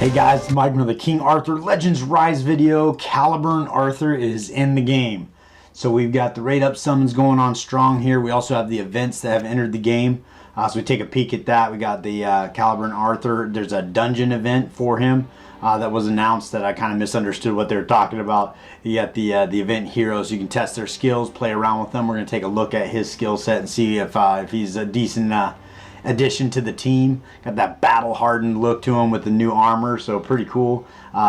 Hey guys, it's Mike with the King Arthur Legends Rise video. Caliburn Arthur is in the game. So we've got the rate up summons going on strong here. We also have the events that have entered the game. So we take a peek at that. We got the Caliburn Arthur. There's a dungeon event for him that was announced that I kind of misunderstood what they were talking about. You got the event heroes. You can test their skills, play around with them. We're going to take a look at his skill set and see if he's a decent addition to the team. Got that battle hardened look to him with the new armor, so pretty cool.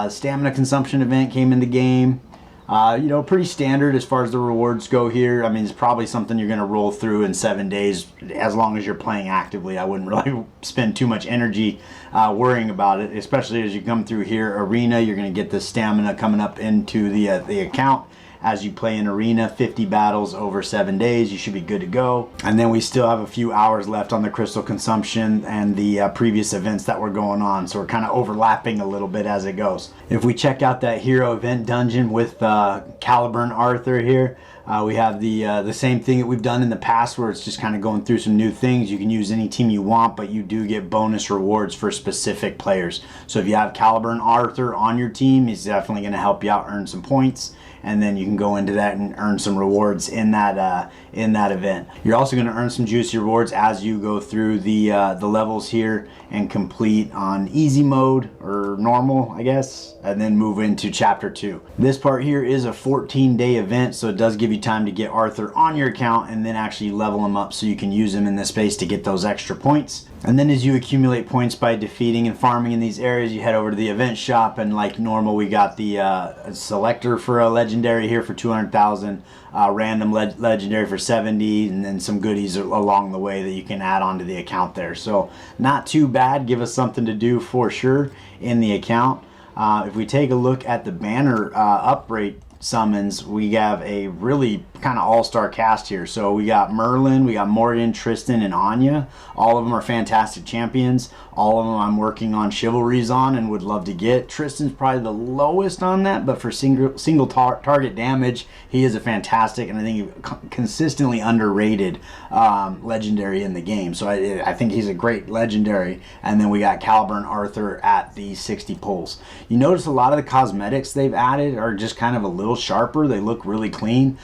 Stamina consumption event came in the game. You know, pretty standard as far as the rewards go here. I mean, it's probably something you're going to roll through in 7 days as long as you're playing actively. I wouldn't really spend too much energy worrying about it, especially as you come through here. Arena, you're going to get the stamina coming up into the account. As you play in Arena, 50 battles over 7 days, you should be good to go. And then we still have a few hours left on the crystal consumption and the previous events that were going on. So we're kind of overlapping a little bit as it goes. If we check out that hero event dungeon with Caliburn Arthur here, we have the same thing that we've done in the past where it's just kind of going through some new things. You can use any team you want, but you do get bonus rewards for specific players. So if you have Caliburn Arthur on your team, he's definitely going to help you out earn some points. And then you can go into that and earn some rewards in that event. You're also going to earn some juicy rewards as you go through the levels here and complete on easy mode or normal, I guess, and then move into chapter 2. This part here is a 14-day event, so it does give you time to get Arthur on your account and then actually level him up so you can use him in this space to get those extra points. And then as you accumulate points by defeating and farming in these areas, you head over to the event shop, and like normal, we got the selector for a legendary here for 200,000, random legendary for 70, and then some goodies along the way that you can add onto the account there. So not too bad. Give us something to do for sure in the account. If we take a look at the banner uprate summons, we have a really kind of all-star cast here. So we got Merlin, we got Morgan, Tristan, and Anya. All of them are fantastic champions. All of them I'm working on chivalries on and would love to get. Tristan's probably the lowest on that, but for single target damage, he is a fantastic, and I think consistently underrated legendary in the game. So I think he's a great legendary. And then we got Caliburn Arthur at the 60 pulls. You notice a lot of the cosmetics they've added are just kind of a little sharper. They look really clean.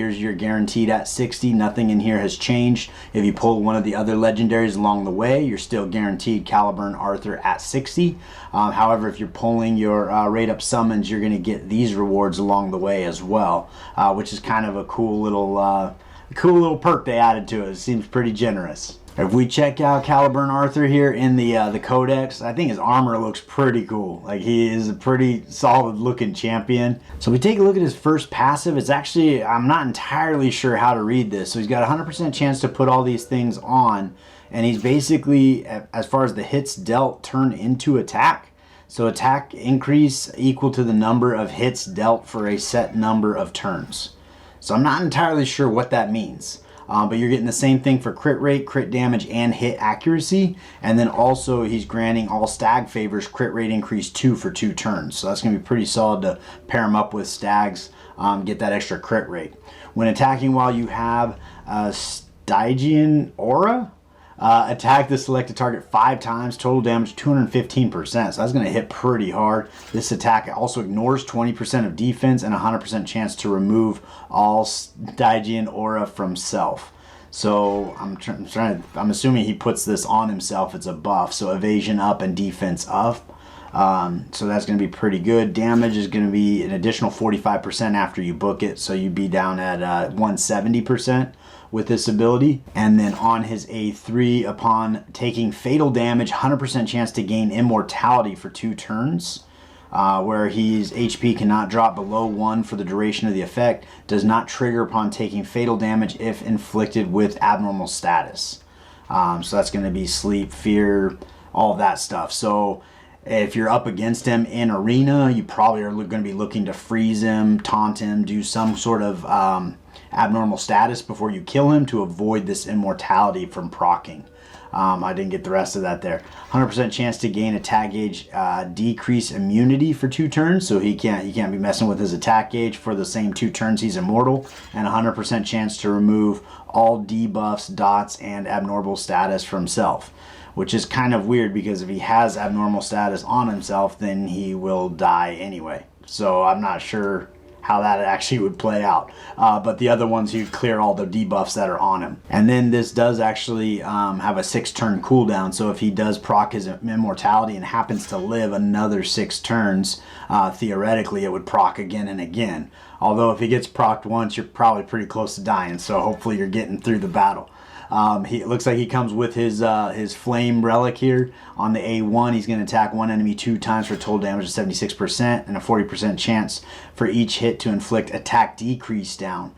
Here's your guaranteed at 60. Nothing in here has changed. If you pull one of the other legendaries along the way, you're still guaranteed Caliburn Arthur at 60. However, if you're pulling your rate up summons, you're going to get these rewards along the way as well, which is kind of a cool little perk they added to it. It seems pretty generous. If we check out Caliburn Arthur here in the codex, I think his armor looks pretty cool. Like, he is a pretty solid looking champion. So we take a look at his first passive. It's actually, I'm not entirely sure how to read this. So he's got a 100% chance to put all these things on. And he's basically, as far as the hits dealt, turn into attack. So attack increase equal to the number of hits dealt for a set number of turns. So I'm not entirely sure what that means. But you're getting the same thing for crit rate, crit damage, and hit accuracy. And then also he's granting all stag favors crit rate increase 2 for 2 turns. So that's going to be pretty solid to pair him up with stags, get that extra crit rate. When attacking while you have Stygian Aura, attack the selected target 5 times, total damage 215%. So that's going to hit pretty hard. This attack also ignores 20% of defense and 100% chance to remove all Stygian Aura from self. So I'm assuming he puts this on himself. It's a buff, so evasion up and defense up. So that's going to be pretty good. Damage is going to be an additional 45% after you book it, so you'd be down at 170% with this ability. And then on his A3, upon taking fatal damage, 100% chance to gain immortality for 2 turns, where his HP cannot drop below 1 for the duration of the effect. Does not trigger upon taking fatal damage if inflicted with abnormal status. So that's going to be sleep, fear, all of that stuff. So if you're up against him in Arena, you probably are going to be looking to freeze him, taunt him, do some sort of abnormal status before you kill him to avoid this immortality from proccing. I didn't get the rest of that there. 100% chance to gain attack gauge decrease immunity for 2 turns, so he can't be messing with his attack gauge for the same 2 turns he's immortal, and 100% chance to remove all debuffs, dots, and abnormal status from self. which is kind of weird because if he has abnormal status on himself, then he will die anyway. So I'm not sure how that actually would play out. But the other ones, you clear all the debuffs that are on him. And then this does actually have a 6-turn cooldown. So if he does proc his immortality and happens to live another 6 turns, theoretically it would proc again and again. Although if he gets procced once, you're probably pretty close to dying. So hopefully you're getting through the battle. It looks like he comes with his flame relic here. On the A1, he's going to attack one enemy 2 times for a total damage of 76% and a 40% chance for each hit to inflict attack decrease down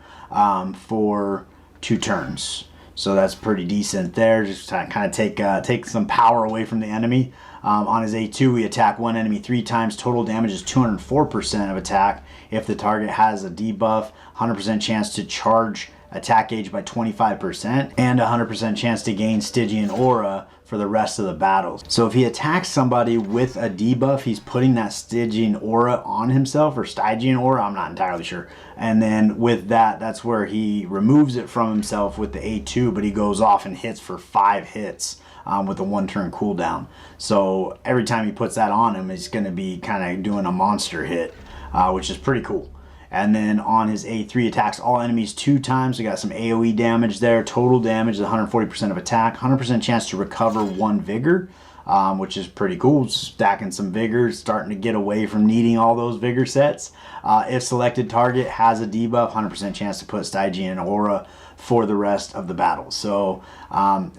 for 2 turns. So that's pretty decent there. Just to kind of take some power away from the enemy. On his A2, we attack one enemy 3 times. Total damage is 204% of attack. If the target has a debuff, 100% chance to charge attack gauge by 25%, and 100% chance to gain Stygian aura for the rest of the battles. So if he attacks somebody with a debuff, he's putting that Stygian aura on himself, or Stygian aura, I'm not entirely sure. And then with that, that's where he removes it from himself with the A2, but he goes off and hits for 5 hits with a 1-turn cooldown. So every time he puts that on him, he's going to be kind of doing a monster hit, which is pretty cool. And then on his A3, attacks all enemies 2 times. We got some AoE damage there. Total damage is 140% of attack. 100% chance to recover 1 vigor, which is pretty cool. Stacking some vigor, starting to get away from needing all those vigor sets. If selected target has a debuff, 100% chance to put Stygian aura for the rest of the battle. So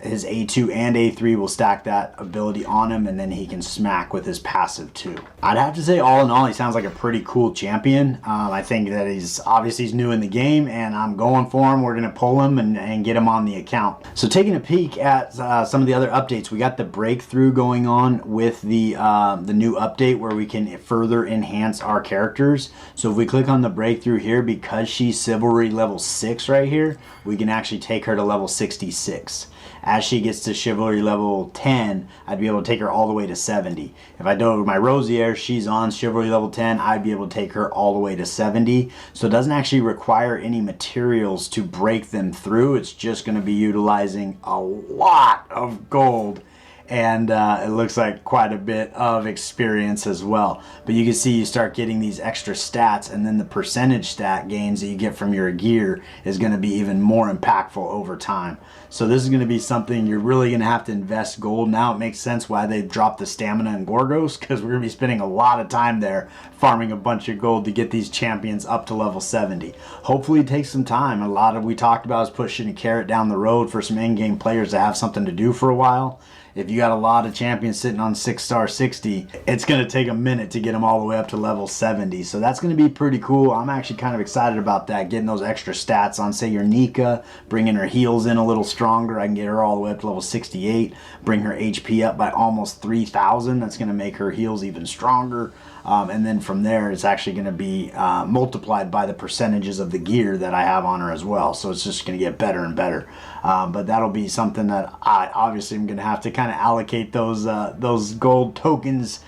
his A2 and A3 will stack that ability on him, and then he can smack with his passive too. I'd have to say, all in all, he sounds like a pretty cool champion. I think that he's new in the game, and I'm going for him. We're going to pull him and get him on the account. So taking a peek at some of the other updates, we got the breakthrough going on with the new update where we can further enhance our characters. So if we click on the breakthrough here, because she's chivalry level 6 right here, we can actually take her to level 66. As she gets to chivalry level 10, I'd be able to take her all the way to 70. If I do my Rosier, she's on chivalry level 10, I'd be able to take her all the way to 70. So it doesn't actually require any materials to break them through. It's just going to be utilizing a lot of gold. And it looks like quite a bit of experience as well. But you can see you start getting these extra stats, and then the percentage stat gains that you get from your gear is going to be even more impactful over time. So this is going to be something you're really going to have to invest gold. Now it makes sense why they dropped the stamina and Gorgos, because we're going to be spending a lot of time there farming a bunch of gold to get these champions up to level 70. Hopefully it takes some time. A lot of we talked about is pushing a carrot down the road for some in-game players to have something to do for a while. If you got a lot of champions sitting on 6-star 60, it's going to take a minute to get them all the way up to level 70. So that's going to be pretty cool. I'm actually kind of excited about that, getting those extra stats on, say, your Nika, bringing her heals in a little stronger. I can get her all the way up to level 68, bring her HP up by almost 3,000. That's going to make her heals even stronger. And then from there, it's actually going to be multiplied by the percentages of the gear that I have on her as well. So it's just going to get better and better. But that'll be something that I obviously am going to have to kind of allocate those gold tokens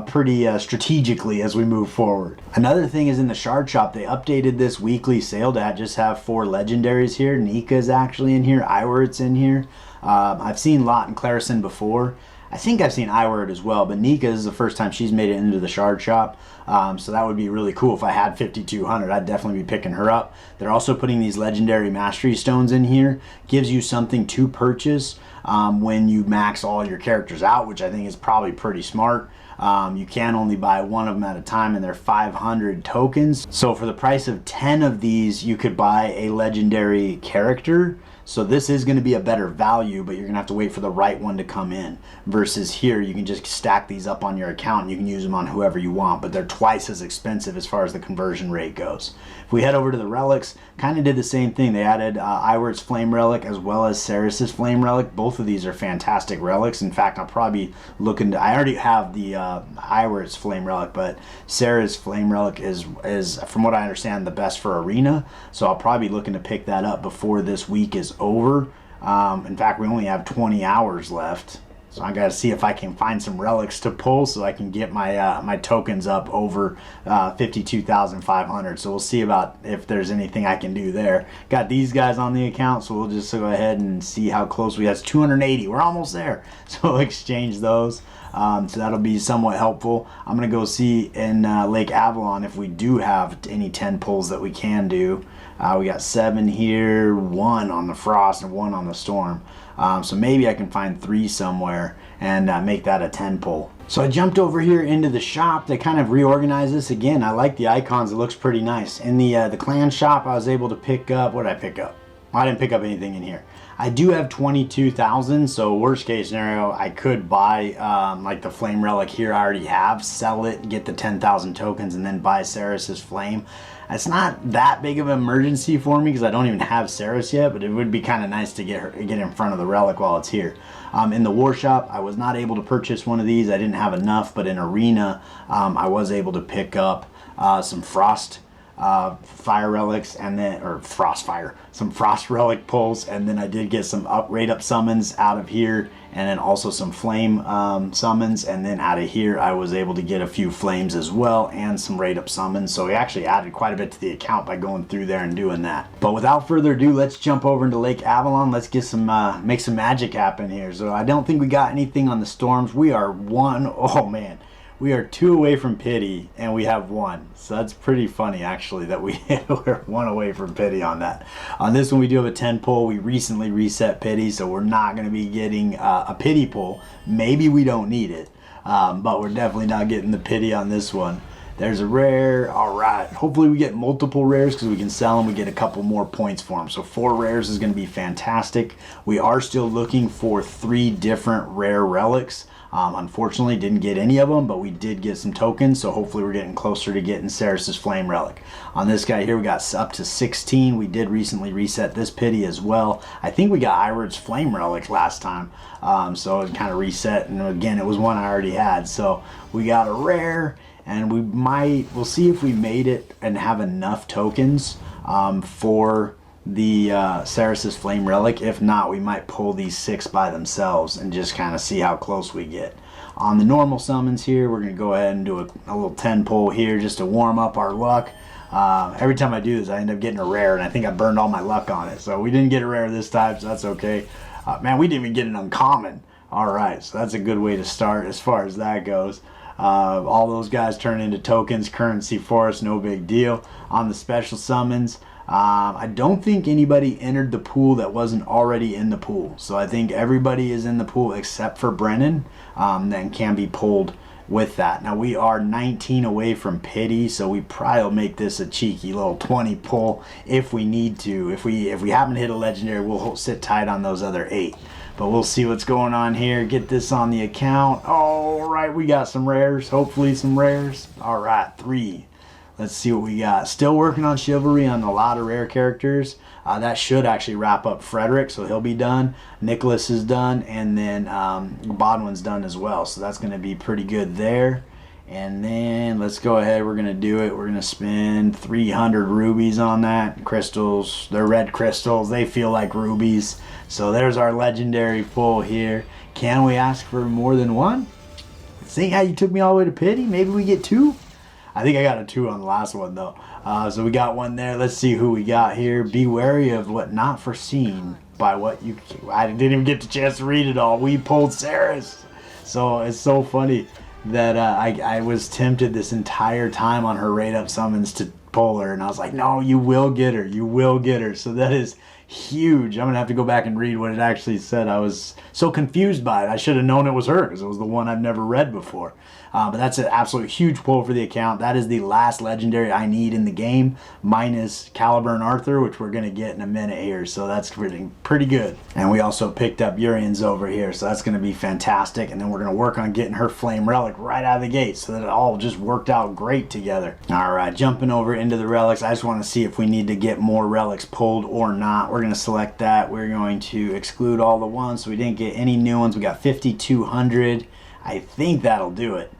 pretty strategically as we move forward. Another thing is in the shard shop, they updated this weekly sale to just have 4 legendaries here. Nika's actually in here. Iwert's in here. I've seen Lot and Clarison before. I think I've seen Iword as well, but Nika is the first time she's made it into the shard shop. So that would be really cool. If I had 5,200, I'd definitely be picking her up. They're also putting these legendary mastery stones in here. Gives you something to purchase when you max all your characters out, which I think is probably pretty smart. You can only buy one of them at a time, and they're 500 tokens. So for the price of 10 of these, you could buy a legendary character. So this is going to be a better value, but you're going to have to wait for the right one to come in. Versus here, you can just stack these up on your account and you can use them on whoever you want, but they're twice as expensive as far as the conversion rate goes. If we head over to the relics, kind of did the same thing. They added Iwert's Flame Relic as well as Ceres's Flame Relic. Both of these are fantastic relics. In fact, I'll probably be looking to, I already have the Iwert's Flame Relic, but Ceres Flame Relic is, from what I understand, the best for Arena. So I'll probably be looking to pick that up before this week is over. In fact, we only have 20 hours left. So I gotta see if I can find some relics to pull so I can get my my tokens up over 52,500. So we'll see about if there's anything I can do there. Got these guys on the account, so we'll just go ahead and see how close we are. It's 280. We're almost there. So we'll exchange those. So that'll be somewhat helpful. I'm gonna go see in Lake Avalon if we do have any 10 pulls that we can do. We got 7 here, 1 on the Frost and 1 on the Storm. So maybe I can find 3 somewhere and make that a 10 pull. So I jumped over here into the shop. They kind of reorganized this again. I like the icons. It looks pretty nice. In the clan shop, I was able to pick up, what did I pick up? I didn't pick up anything in here. I do have 22,000, so worst case scenario, I could buy like the flame relic here I already have, sell it, get the 10,000 tokens, and then buy Ceres's flame. It's not that big of an emergency for me because I don't even have Ceres yet, but it would be kind of nice to get in front of the relic while it's here. In the war shop, I was not able to purchase one of these. I didn't have enough, but in arena, I was able to pick up some frost fire relics, and then some frost relic pulls, and then I did get some rate up summons out of here, and then also some flame summons, and then out of here I was able to get a few flames as well and some rate up summons. So we actually added quite a bit to the account by going through there and doing that. But without further ado, let's jump over into Lake Avalon. Let's get some make some magic happen here. So I don't think we got anything on the storms. We are we are 2 away from pity, and we have 1. So that's pretty funny, actually, that we're 1 away from pity on that. On this one, we do have a 10 pull. We recently reset pity, so we're not going to be getting a pity pull. Maybe we don't need it, but we're definitely not getting the pity on this one. There's a rare. All right. Hopefully we get multiple rares because we can sell them. We get a couple more points for them. So 4 rares is going to be fantastic. We are still looking for 3 different rare relics. Unfortunately, didn't get any of them, but we did get some tokens, so hopefully we're getting closer to getting Ceres's Flame Relic. On this guy here, we got up to 16. We did recently reset this pity as well. I think we got Irod's Flame Relic last time, so it kind of reset, and again, it was one I already had. So we got a rare, and we'll see if we made it and have enough tokens for the Ceres's Flame Relic. If not, we might pull these 6 by themselves and just kind of see how close we get. On the normal summons here, we're going to go ahead and do a little 10 pull here just to warm up our luck. Every time I do this, I end up getting a rare, and I think I burned all my luck on it. So we didn't get a rare this time, so that's okay. Man, we didn't even get an uncommon. Alright, so that's a good way to start as far as that goes. All those guys turn into tokens, currency for us, no big deal. On the special summons, I don't think anybody entered the pool that wasn't already in the pool. So I think everybody is in the pool except for Brennan, that can be pulled with that. Now we are 19 away from pity, so we probably will make this a cheeky little 20 pull if we need to. If we happen to hit a legendary, we'll sit tight on those other 8. But we'll see what's going on here. Get this on the account. All right, we got some rares. Hopefully some rares. All right, 3. Let's see what we got. Still working on Chivalry on a lot of rare characters. That should actually wrap up Frederick, so he'll be done. Nicholas is done, and then Bodwin's done as well. So that's going to be pretty good there. And then let's go ahead. We're going to do it. We're going to spend 300 rubies on that. Crystals, they're red crystals. They feel like rubies. So there's our legendary pull here. Can we ask for more than 1? Seeing how you took me all the way to pity, maybe we get 2? I think I got a 2 on the last one, though. So we got 1 there. Let's see who we got here. Be wary of what not foreseen by what you... I didn't even get the chance to read it all. We pulled Ceres. So it's so funny that I was tempted this entire time on her rate up summons to pull her. And I was like, no, you will get her. You will get her. So that is huge. I'm going to have to go back and read what it actually said. I was so confused by it. I should have known it was her because it was the one I've never read before. But that's an absolute huge pull for the account. That is the last legendary I need in the game, minus Caliburn Arthur, which we're going to get in a minute here. So that's pretty good. And we also picked up Urian's over here, so that's going to be fantastic. And then we're going to work on getting her Flame Relic right out of the gate so that it all just worked out great together. All right, jumping over into the relics. I just want to see if we need to get more relics pulled or not. We're going to select that. We're going to exclude all the ones, so we didn't get any new ones. We got 5,200. I think that'll do it.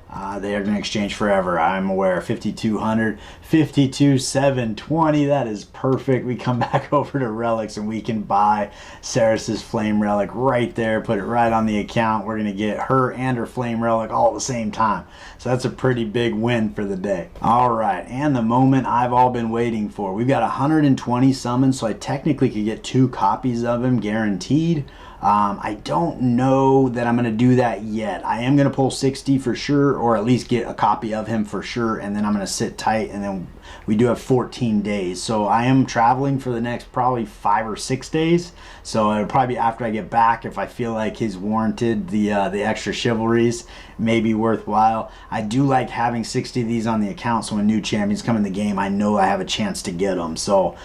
They are going to exchange forever. I'm aware. 5,200, 52,720. That is perfect. We come back over to relics and we can buy Ceres's flame relic right there. Put it right on the account. We're going to get her and her flame relic all at the same time. So that's a pretty big win for the day. All right, and the moment I've all been waiting for. We've got 120 summons, so I technically could get 2 copies of him guaranteed. I don't know that I'm going to do that yet. I am going to pull 60 for sure, or at least get a copy of him for sure, and then I'm going to sit tight, and then we do have 14 days. So I am traveling for the next probably 5 or 6 days. So it'll probably be after I get back if I feel like he's warranted the extra chivalries, may be worthwhile. I do like having 60 of these on the account, so when new champions come in the game, I know I have a chance to get them. So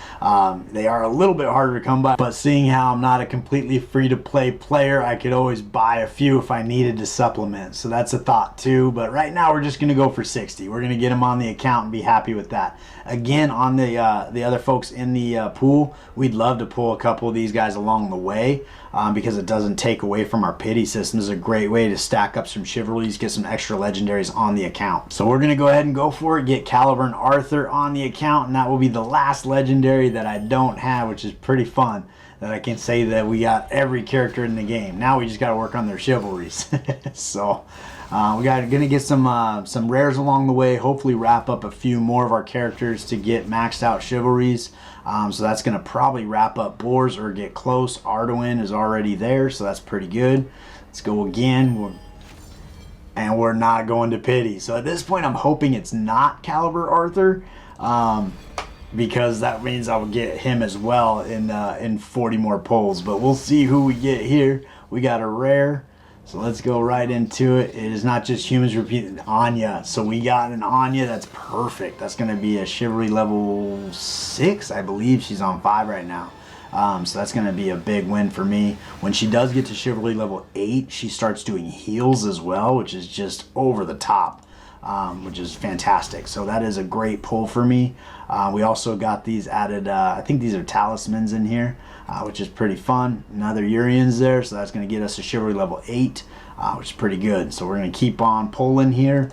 they are a little bit harder to come by, but seeing how I'm not a completely free-to-play player, I could always buy a few if I needed to supplement. So that's a thought too, but right now we're just going to go for 60. We're going to get them on the account and be happy with that. Again, on the other folks in the pool, we'd love to pull a couple of these guys along the way because it doesn't take away from our pity system. This is a great way to stack up some chivalries, get some extra legendaries on the account. So we're going to go ahead and go for it, get Caliburn Arthur on the account, and that will be the last legendary that I don't have, which is pretty fun. That I can say that we got every character in the game. Now we just got to work on their chivalries. So gonna get some rares along the way. Hopefully wrap up a few more of our characters to get maxed out chivalries. So that's gonna probably wrap up Boars or get close. Arduin is already there, so that's pretty good. Let's go again. And we're not going to pity. So at this point, I'm hoping it's not Caliburn Arthur. Because that means I'll get him as well in 40 more pulls. But we'll see who we get here. We got a rare, so let's go right into it. It is not just humans repeating. Anya. So we got an Anya. That's perfect. That's going to be a chivalry level 6. I believe she's on 5 right now. So that's going to be a big win for me. When she does get to chivalry level 8, she starts doing heals as well, which is just over the top. Which is fantastic. So that is a great pull for me. We also got these added, I think these are talismans in here, which is pretty fun. Another Urians there, so that's going to get us to chivalry level 8, which is pretty good. So we're going to keep on pulling here.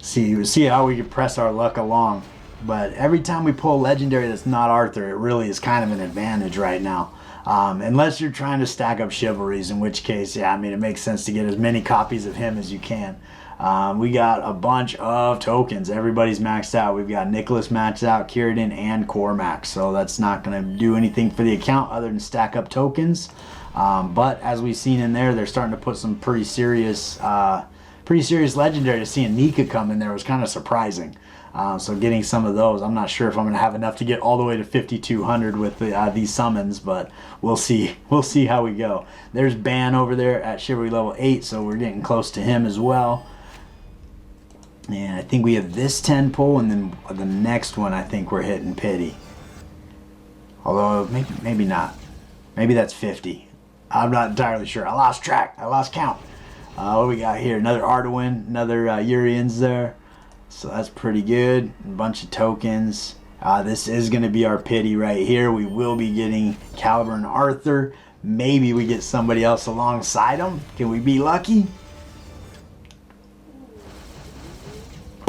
See how we can press our luck along. But every time we pull a legendary that's not Arthur, it really is kind of an advantage right now. Unless you're trying to stack up chivalries, in which case, yeah, I mean, it makes sense to get as many copies of him as you can. We got a bunch of tokens. Everybody's maxed out. We've got Nicholas maxed out, Kieran, and Cormac. So that's not going to do anything for the account other than stack up tokens. But as we've seen in there, they're starting to put some pretty serious legendary. To see a Nika come in there was kind of surprising. So getting some of those, I'm not sure if I'm going to have enough to get all the way to 5,200 with these summons, but we'll see. We'll see how we go. There's Ban over there at chivalry level 8, so we're getting close to him as well. And I think we have this 10 pull, and then the next one I think we're hitting pity. Although maybe not. Maybe that's 50. I'm not entirely sure. I lost track. I lost count. What do we got here? Another Arduin, another Urians there. So that's pretty good. A bunch of tokens. This is going to be our pity right here. We will be getting Caliburn Arthur. Maybe we get somebody else alongside him. Can we be lucky?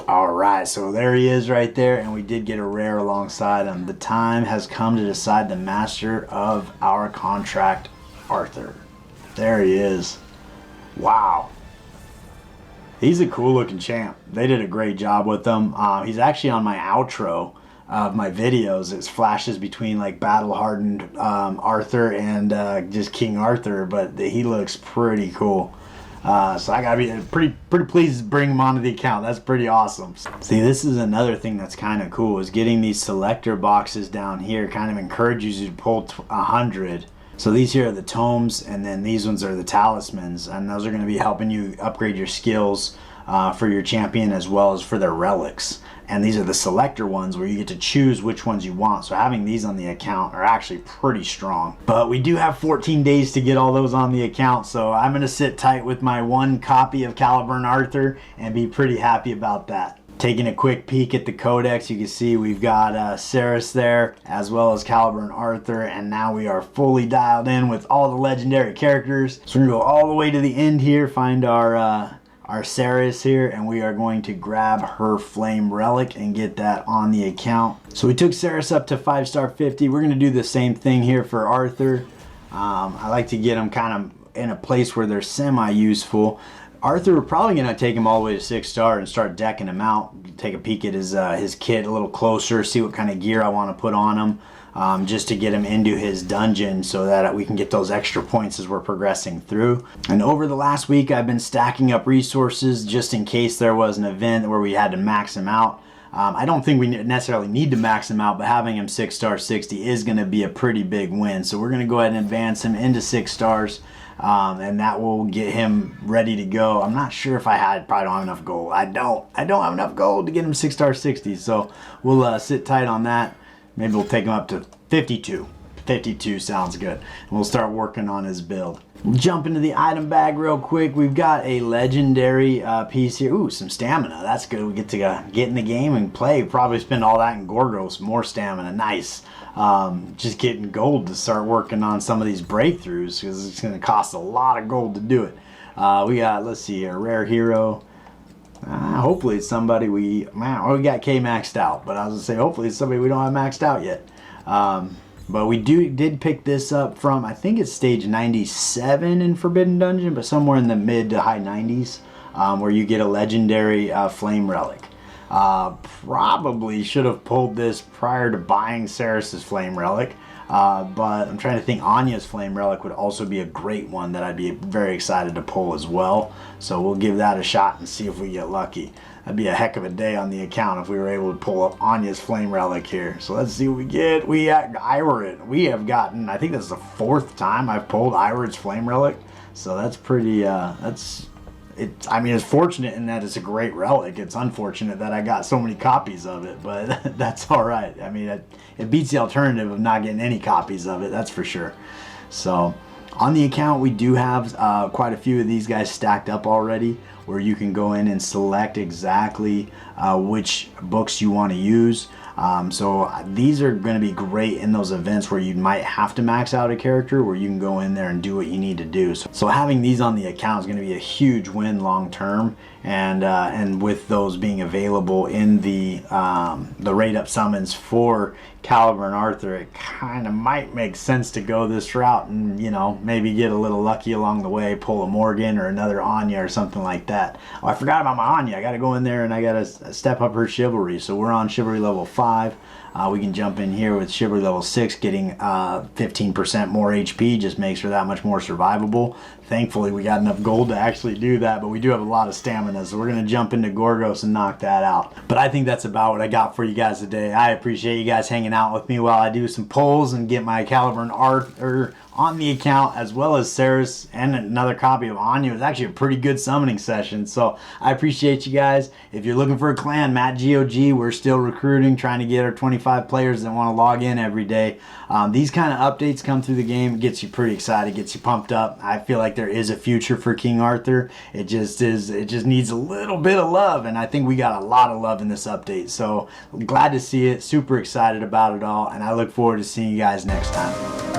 Alright, so there he is right there, and we did get a rare alongside him. The time has come to decide the master of our contract, Arthur. There he is. Wow. He's a cool looking champ. They did a great job with him. He's actually on my outro of my videos. It flashes between like battle hardened Arthur and just King Arthur, but he looks pretty cool. So I gotta be pretty pleased to bring him onto the account. That's pretty awesome. See, this is another thing that's kind of cool, is getting these selector boxes down here kind of encourages you to pull 100. So these here are the tomes, and then these ones are the talismans, and those are going to be helping you upgrade your skills for your champion as well as for their relics. And these are the selector ones where you get to choose which ones you want. So having these on the account are actually pretty strong. But we do have 14 days to get all those on the account, so I'm going to sit tight with my 1 copy of Caliburn Arthur and be pretty happy about that. Taking a quick peek at the codex, you can see we've got Cerys there, as well as Caliburn Arthur, and now we are fully dialed in with all the legendary characters. So we're gonna go all the way to the end here, find our Cerys here, and we are going to grab her flame relic and get that on the account. So we took Cerys up to 5-star 50. We're gonna do the same thing here for Arthur. I like to get them kind of in a place where they're semi-useful. Arthur, we're probably going to take him all the way to 6-star and start decking him out. Take a peek at his kit a little closer, see what kind of gear I want to put on him, just to get him into his dungeon so that we can get those extra points as we're progressing through. And over the last week, I've been stacking up resources just in case there was an event where we had to max him out. I don't think we necessarily need to max him out, but having him 6-star 60 is going to be a pretty big win. So we're going to go ahead and advance him into 6 stars. And that will get him ready to go. I'm not sure if probably don't have enough gold. I don't have enough gold to get him 6-star 60. So we'll sit tight on that. Maybe we'll take him up to 52. 52 sounds good. And we'll start working on his build. We'll jump into the item bag real quick. We've got a legendary piece here. Ooh, some stamina. That's good. We get to get in the game and play. Probably spend all that in Gorgos. More stamina. Nice. Just getting gold to start working on some of these breakthroughs because it's going to cost a lot of gold to do it. We got, let's see, a rare hero. Hopefully it's somebody we got K maxed out, but I was going to say hopefully it's somebody we don't have maxed out yet. But we did pick this up from, I think it's stage 97 in Forbidden Dungeon, but somewhere in the mid to high 90s, where you get a legendary flame relic. Probably should have pulled this prior to buying Cerys' flame relic, but I'm trying to think. Anya's flame relic would also be a great one that I'd be very excited to pull as well. So we'll give that a shot and see if we get lucky. That'd be a heck of a day on the account if we were able to pull up Anya's flame relic here. So let's see what we get. We got Iward. We have gotten, I think this is the 4th time I've pulled Iward's flame relic. So that's pretty, I mean, it's fortunate in that it's a great relic. It's unfortunate that I got so many copies of it, but that's all right. I mean, it beats the alternative of not getting any copies of it, that's for sure. So on the account, we do have quite a few of these guys stacked up already, where you can go in and select exactly which books you want to use. So these are going to be great in those events where you might have to max out a character, where you can go in there and do what you need to do. So having these on the account is going to be a huge win long term, and with those being available in the rate up summons for Caliburn and Arthur, it kind of might make sense to go this route and, you know, maybe get a little lucky along the way, pull a Morgan or another Anya or something like that. Oh, I forgot about my Anya. I got to go in there and I got to step up her chivalry. So we're on chivalry level 5. We can jump in here with chivalry level 6, getting 15% more HP, just makes her that much more survivable. Thankfully, we got enough gold to actually do that, but we do have a lot of stamina, so we're going to jump into Gorgos and knock that out. But I think that's about what I got for you guys today. I appreciate you guys hanging out with me while I do some pulls and get my Caliburn Arthur on the account, as well as Cerys and another copy of Anya. It was actually a pretty good summoning session, so I appreciate you guys. If you're looking for a clan, MikeGoG, we're still recruiting, trying to get our 25 players that want to log in every day. These kind of updates come through the game, it gets you pretty excited, gets you pumped up. I feel like there is a future for King Arthur. It just needs a little bit of love, and I think we got a lot of love in this update. So glad to see it, super excited about it all, and I look forward to seeing you guys next time.